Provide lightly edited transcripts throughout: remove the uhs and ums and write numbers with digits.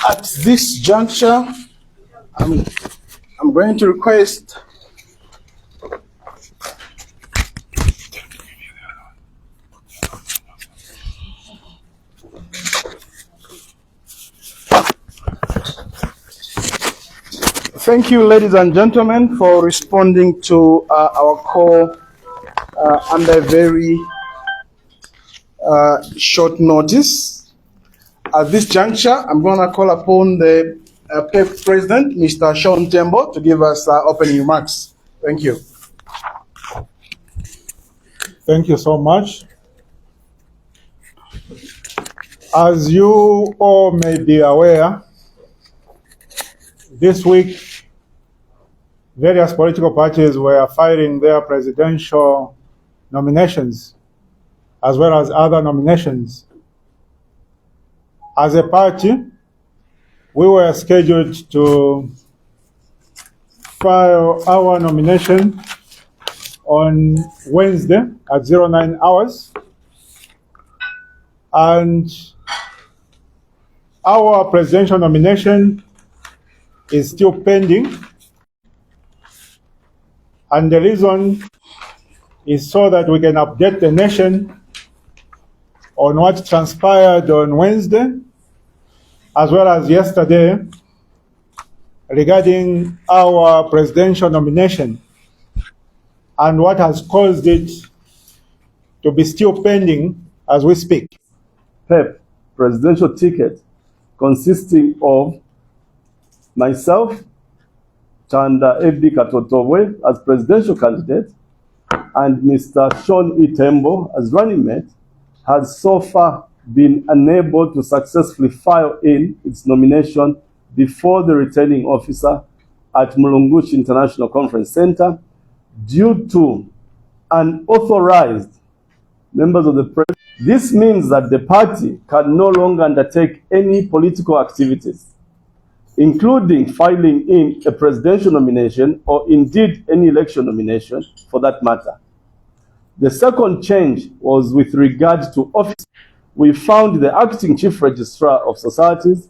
At this juncture, I'm going to request thank you, ladies and gentlemen, for responding to our call under very short notice. At this juncture, I'm going to call upon the PeP President, Mr. Tembo, to give us opening remarks. Thank you. Thank you so much. As you all may be aware, this week, various political parties were filing their presidential nominations, as well as other nominations. As a party, we were scheduled to file our nomination on Wednesday at 09 hours. And our presidential nomination is still pending. And the reason is so that we can update the nation on what transpired on Wednesday, as well as yesterday, regarding our presidential nomination and what has caused it to be still pending as we speak. PeP presidential ticket consisting of myself, Chanda F.D. Katotobwe, as presidential candidate, and Mr. Tembo as running mate, has so far been unable to successfully file in its nomination before the returning officer at Mulungushi International Conference Center due to unauthorized members of the press. This means that the party can no longer undertake any political activities, including filing in a presidential nomination or indeed any election nomination for that matter. The second change was with regard to office. We found the acting chief registrar of societies,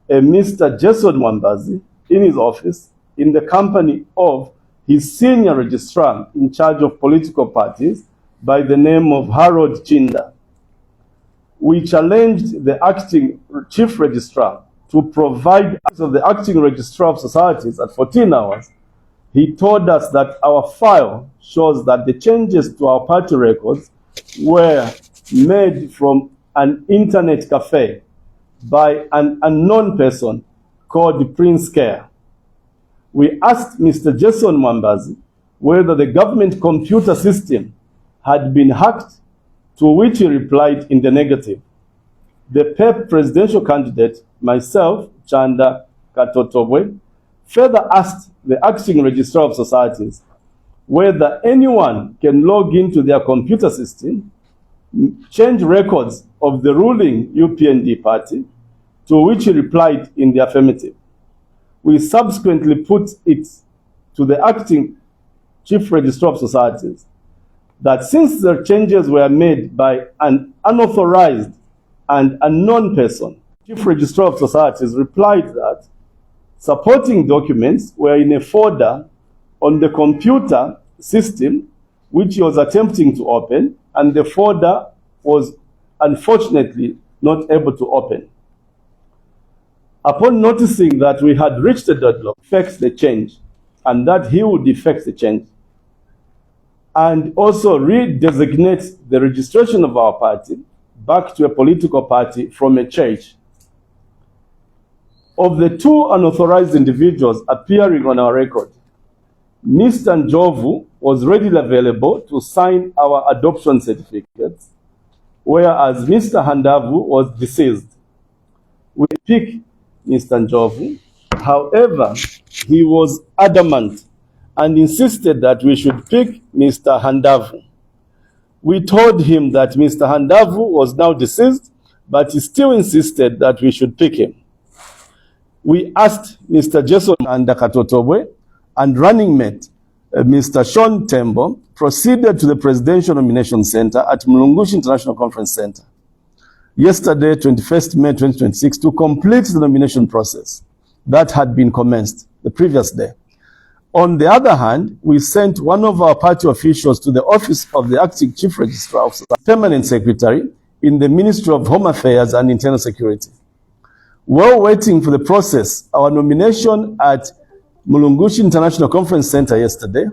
a Mr. Jason Mwambazi, in his office in the company of his senior registrar in charge of political parties by the name of Harold Chinda. We challenged the acting chief registrar to provide of the acting registrar of societies at 14 hours. He told us that our file shows that the changes to our party records were made from an internet cafe by an unknown person called Prince Care. We asked Mr. Jason Mwambazi whether the government computer system had been hacked, to which he replied in the negative. The PeP presidential candidate, myself, Chanda Katotobwe, further asked the acting registrar of societies whether anyone can log into their computer system, change records of the ruling UPND party, to which he replied in the affirmative. We subsequently put it to the acting chief registrar of societies that since the changes were made by an unauthorized and unknown person, chief registrar of societies replied that supporting documents were in a folder on the computer system which he was attempting to open, and the folder was unfortunately not able to open. Upon noticing that we had reached a deadlock, effects the change, and that he would effect the change, and also redesignate the registration of our party back to a political party from a church. Of the two unauthorized individuals appearing on our record, Mr. Njovu was readily available to sign our adoption certificates, whereas Mr. Handavu was deceased. We picked Mr. Njovu. However, he was adamant and insisted that we should pick Mr. Handavu. We told him that Mr. Handavu was now deceased, but he still insisted that we should pick him. We asked Mr. Jason Katotobwe and running mate, Mr. Tembo, proceeded to the Presidential Nomination Center at Mulungushi International Conference Center. yesterday, 21st May 2026, to complete the nomination process that had been commenced the previous day. On the other hand, we sent one of our party officials to the office of the acting Chief Registrar Officer, Permanent Secretary in the Ministry of Home Affairs and Internal Security. While waiting for the process, our nomination at Mulungushi International Conference Center yesterday,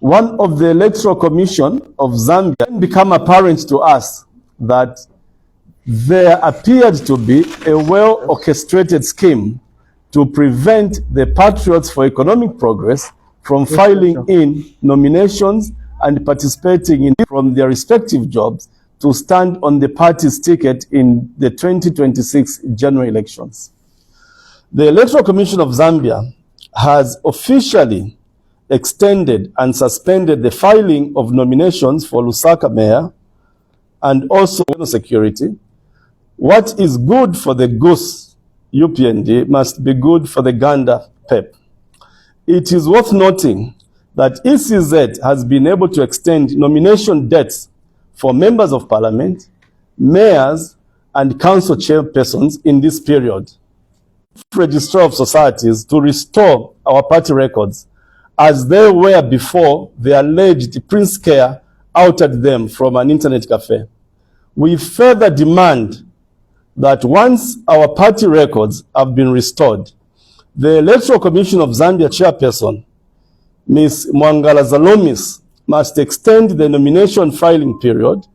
one of the Electoral Commission of Zambia became apparent to us that there appeared to be a well-orchestrated scheme to prevent the Patriots for Economic Progress from filing in nominations and participating in from their respective jobs to stand on the party's ticket in the 2026 general elections. The Electoral Commission of Zambia has officially extended and suspended the filing of nominations for Lusaka Mayor and also security. What is good for the goose, UPND, must be good for the gander, PeP. It is worth noting that ECZ has been able to extend nomination dates for members of parliament, mayors, and council chairpersons in this period. Registrar of Societies to restore our party records as they were before the alleged Prince Care outed them from an internet cafe. We further demand that once our party records have been restored, the Electoral Commission of Zambia chairperson, Ms. Mwangala Zalomis, must extend the nomination filing period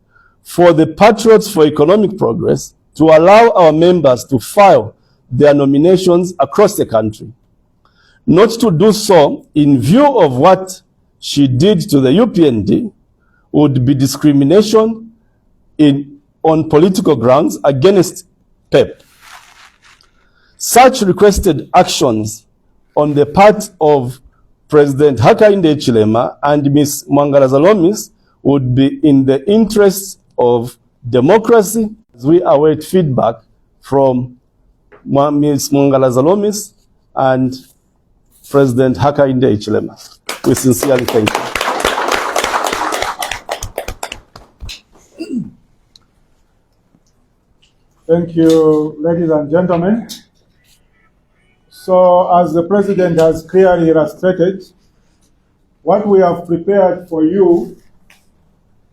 for the Patriots for Economic Progress to allow our members to file their nominations across the country. Not to do so in view of what she did to the UPND would be discrimination on political grounds against PeP. Such requested actions on the part of President Hakainde Hichilema and Ms. Mwangala Zalomis would be in the interests of democracy as we await feedback from Ms. Mwangala Zalomis and President Hakainde Hichilema. We sincerely thank you. Thank you, ladies and gentlemen. So, as the President has clearly illustrated, what we have prepared for you,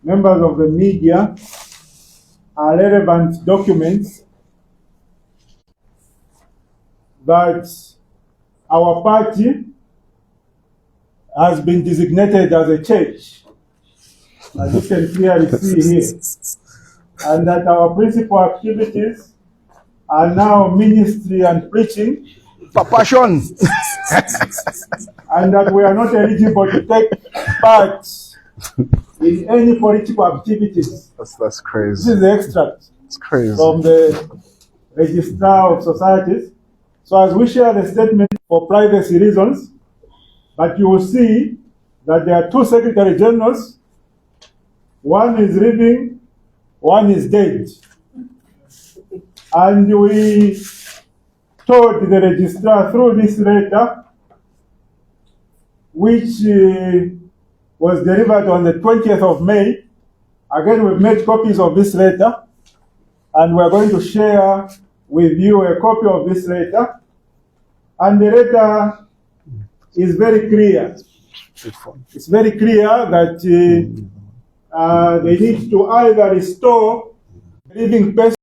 members of the media, are relevant documents that our party has been designated as a church, as you can clearly see here, and that our principal activities are now ministry and preaching, Passion. and that we are not eligible to take part in any political activities. That's crazy. This is the extract. It's crazy. From the Registrar of Societies. So as we share the statement for privacy reasons, but you will see that there are two Secretary Generals. One is living, one is dead. And we told the registrar through this letter, which was delivered on the 20th of May. Again, we've made copies of this letter, and we're going to share with you a copy of this letter. And the letter is very clear. It's very clear that they need to either restore the living person